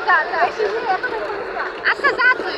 যা যা আচ্ছা যা তুই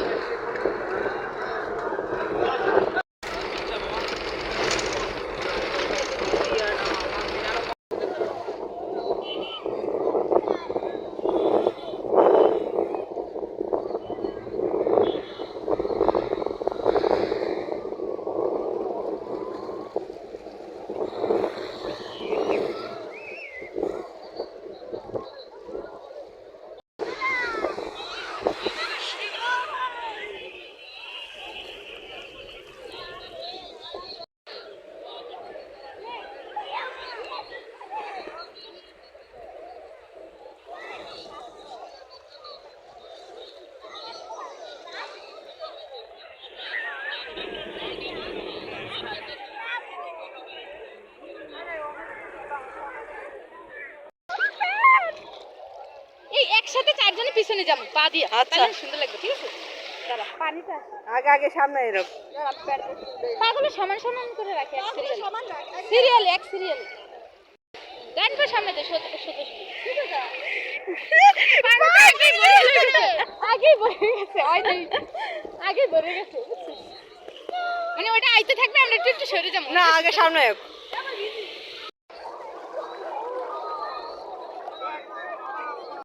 এই একসাথে চারজনের পিছনে যাবো পা দিয়ে তাহলে সুন্দর লাগবে ঠিক আছে দাঁড়া পানিটা আগে আগে সামনে এরকম পাগুলো সমান সমান করে রাখি এক সিরিয়াল এক সিরিয়াল গান পর সামনে দে সোজা সোজা ঠিক আছে আগে বলে গেছে ওই নেই আগে বলে গেছে মানে ওটা আইতে থাকবে আমরা একটু একটু সরে যাবো না আগে সামনে